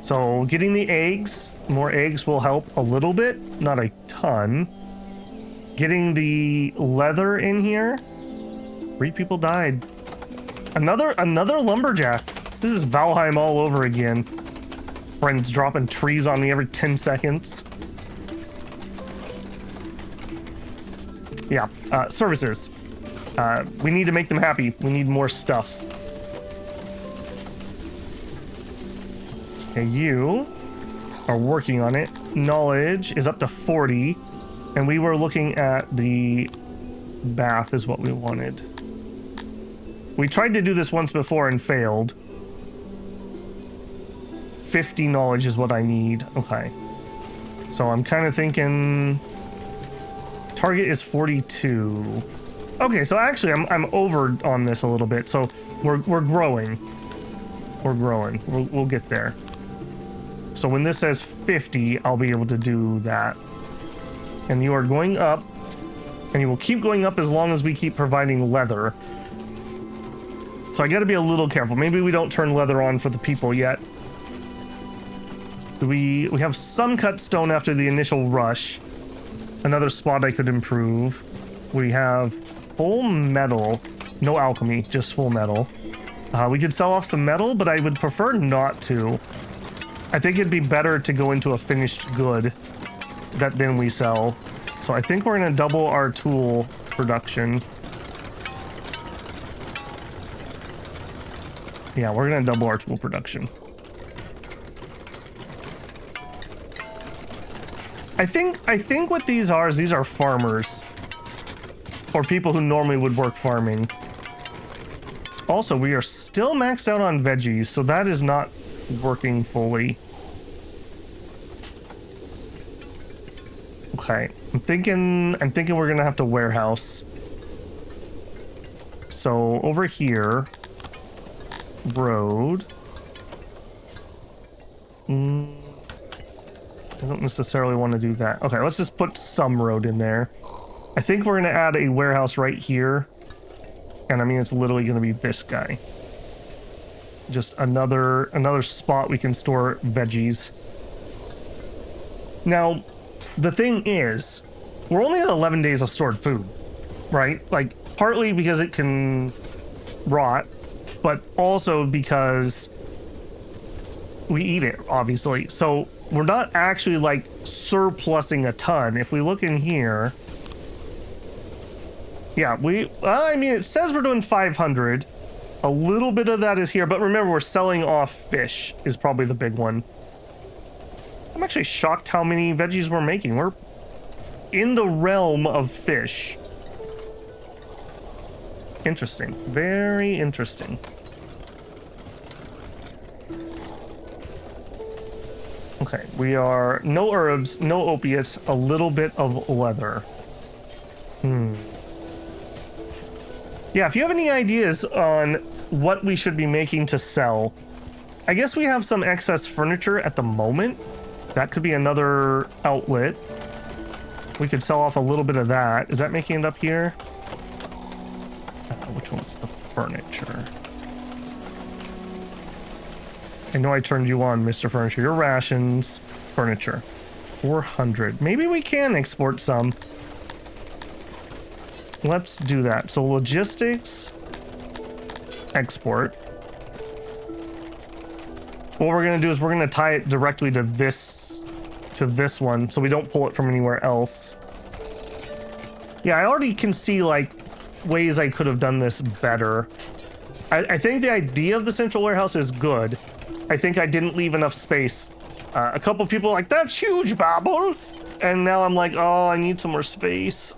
So getting the eggs, more eggs will help a little bit, not a ton. Getting the leather in here. 3 people died. Another lumberjack. This is Valheim all over again. Friends dropping trees on me every 10 seconds. Yeah, services. We need to make them happy. We need more stuff. Okay, you are working on it. Knowledge is up to 40. And we were looking at the bath is what we wanted. We tried to do this once before and failed. 50 knowledge is what I need. Okay. So I'm kind of thinking target is 42. Okay, so actually I'm over on this a little bit. So we're growing. We're growing. We'll get there. So when this says 50, I'll be able to do that. And you are going up, and you will keep going up as long as we keep providing leather. So I got to be a little careful. Maybe we don't turn leather on for the people yet. We have some cut stone after the initial rush. Another spot I could improve. We have full metal. No alchemy, just full metal. We could sell off some metal, but I would prefer not to. I think it'd be better to go into a finished good that then we sell. So I think we're going to double our tool production. Yeah, we're going to double our tool production. I think what these are is these are farmers. Or people who normally would work farming. Also, we are still maxed out on veggies, so that is not working fully. Okay, I'm thinking we're gonna have to warehouse. So over here, road. I don't necessarily want to do that. Okay, let's just put some road in there. I think we're gonna add a warehouse right here. And I mean, it's literally gonna be this guy. Just another spot we can store veggies. Now, the thing is, we're only at 11 days of stored food, right? Like, partly because it can rot, but also because we eat it, obviously. So we're not actually, like, surplusing a ton. If we look in here... Yeah, I mean, it says we're doing 500. A little bit of that is here, but remember, we're selling off fish is probably the big one. I'm actually shocked how many veggies we're making. We're in the realm of fish. Interesting. Very interesting. Okay, we are no herbs, no opiates, a little bit of leather. Yeah, if you have any ideas on what we should be making to sell, I guess we have some excess furniture at the moment. That could be another outlet. We could sell off a little bit of that. Is that making it up here? Which one's the furniture? I know I turned you on, Mr. Furniture. Your rations, furniture. 400. Maybe we can export some. Let's do that. So logistics, export. What we're going to do is we're going to tie it directly to this one, so we don't pull it from anywhere else. Yeah, I already can see, like, ways I could have done this better. I think the idea of the central warehouse is good. I think I didn't leave enough space. A couple people are like, that's huge, Babble. And now I'm like, oh, I need some more space.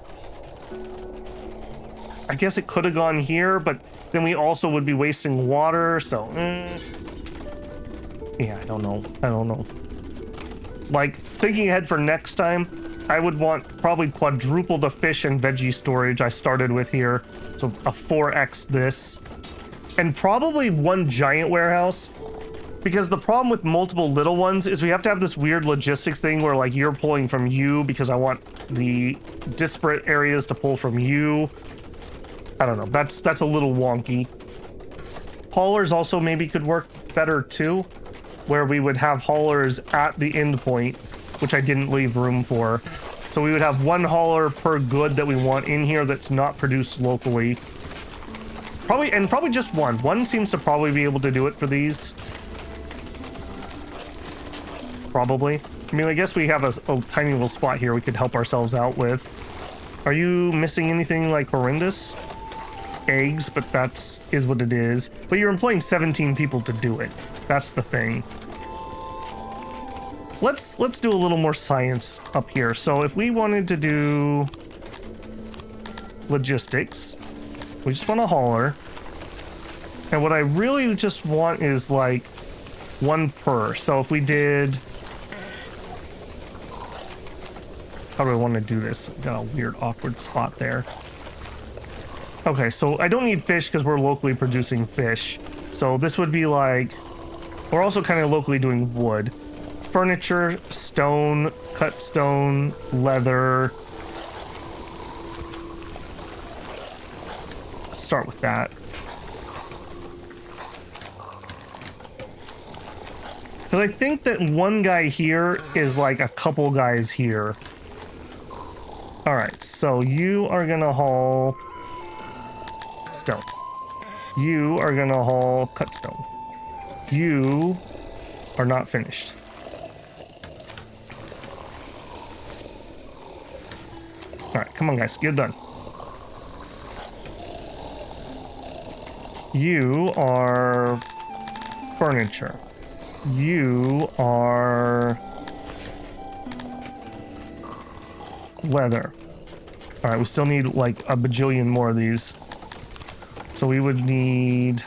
I guess it could have gone here, but then we also would be wasting water, so... Yeah, I don't know. Like, thinking ahead for next time, I would want probably quadruple the fish and veggie storage I started with here. So a 4x this. And probably one giant warehouse. Because the problem with multiple little ones is we have to have this weird logistics thing where, like, you're pulling from you because I want the disparate areas to pull from you. I don't know. That's a little wonky. Haulers also maybe could work better too, where we would have haulers at the end point, which I didn't leave room for. So we would have one hauler per good that we want in here that's not produced locally. Probably just one. One seems to probably be able to do it for these. Probably. I mean, I guess we have a tiny little spot here we could help ourselves out with. Are you missing anything, like, horrendous? Eggs, but is what it is. But you're employing 17 people to do it. That's the thing. Let's do a little more science up here. So if we wanted to do logistics, we just want a hauler. And what I really just want is, like, one per. So if we did... How do I want to do this? Got a weird, awkward spot there. Okay, so I don't need fish because we're locally producing fish. So this would be like, we're also kind of locally doing wood. Furniture, stone, cut stone, leather. Let's start with that. Because I think that one guy here is like a couple guys here. All right, so you are gonna haul stone. You are gonna haul cut stone. You are not finished. All right, come on, guys, get it done. You are furniture. You are leather. All right, we still need like a bajillion more of these. So we would need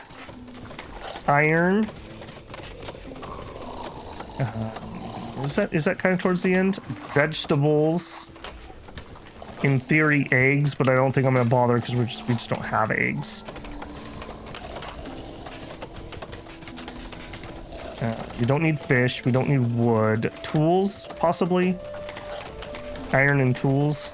iron. Is that kind of towards the end? Vegetables. In theory, eggs, but I don't think I'm gonna bother because we just don't have eggs. We don't need fish. We don't need wood. Tools, possibly. Iron and tools.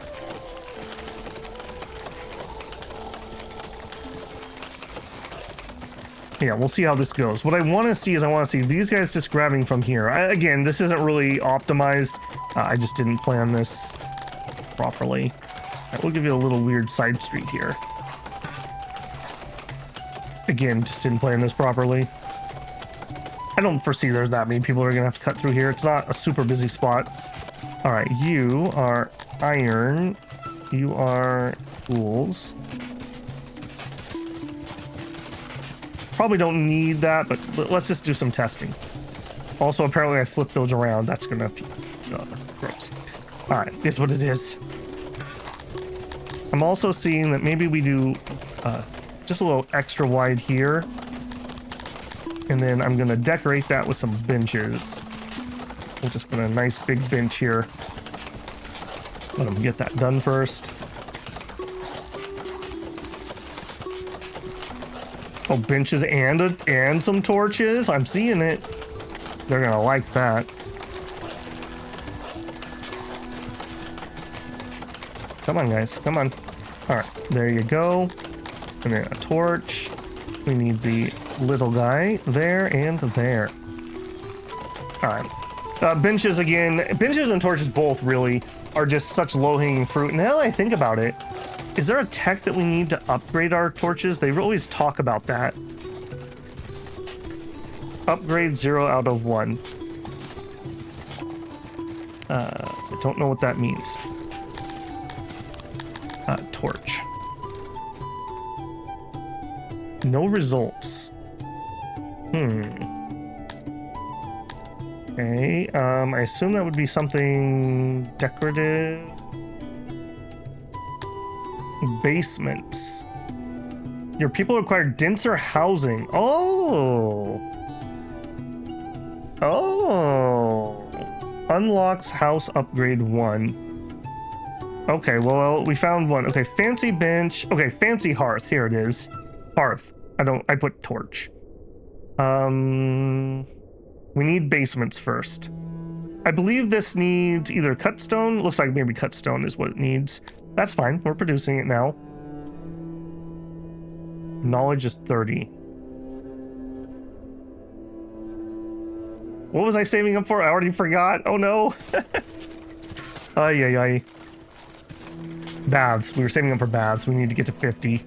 Yeah, we'll see how this goes. What I want to see is these guys just grabbing from here. Again, this isn't really optimized. I just didn't plan this properly. We'll give you a little weird side street here. Again, just didn't plan this properly. I don't foresee there's that many people who are gonna have to cut through here. It's not a super busy spot. All right, you are iron. You are tools. Probably don't need that, but let's just do some testing. Also, apparently I flipped those around. That's gonna be gross. All right, here's what it is. I'm also seeing that maybe we do just a little extra wide here. And then I'm gonna decorate that with some benches. We'll just put a nice big bench here. Let them get that done first. Oh, benches and some torches. I'm seeing it. They're gonna like that. Come on, guys. Come on. All right, there you go. And then a torch. We need the little guy there and there. All right. Benches again. Benches and torches both really are just such low-hanging fruit. And now that I think about it, is there a tech that we need to upgrade our torches? They always talk about that. Upgrade 0 out of 1. I don't know what that means. Torch. No results. Okay, I assume that would be something decorative. Basements. Your people require denser housing. Oh! Unlocks house upgrade 1. Okay, well, we found one. Okay, fancy bench. Okay, fancy hearth. Here it is. Hearth. I put torch. We need basements first. I believe this needs either cut stone. Looks like maybe cut stone is what it needs. That's fine. We're producing it now. Knowledge is 30. What was I saving up for? I already forgot. Oh no. Ay, ay, ay. Baths. We were saving up for baths. We need to get to 50.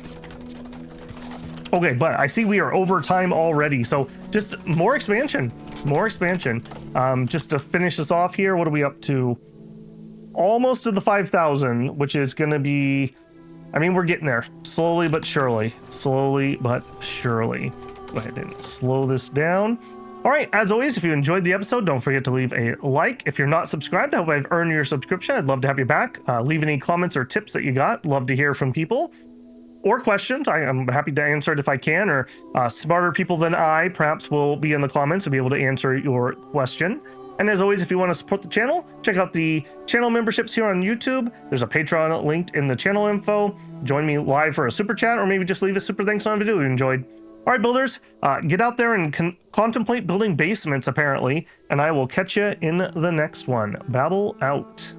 Okay, but I see we are over time already. So just more expansion. More expansion. Just to finish this off here, what are we up to? Almost to the 5,000, which is going to be... I mean, we're getting there. Slowly but surely. Slowly but surely. Go ahead and slow this down. All right, as always, if you enjoyed the episode, don't forget to leave a like. If you're not subscribed, I hope I've earned your subscription. I'd love to have you back. Leave any comments or tips that you got. Love to hear from people. Or questions. I'm happy to answer it if I can, or smarter people than I perhaps will be in the comments to be able to answer your question. And as always, if you want to support the channel, check out the channel memberships here on YouTube. There's a Patreon linked in the channel info. Join me live for a super chat, or maybe just leave a super thanks on a video you enjoyed. All right, builders, get out there and contemplate building basements, apparently, and I will catch you in the next one. Babble out.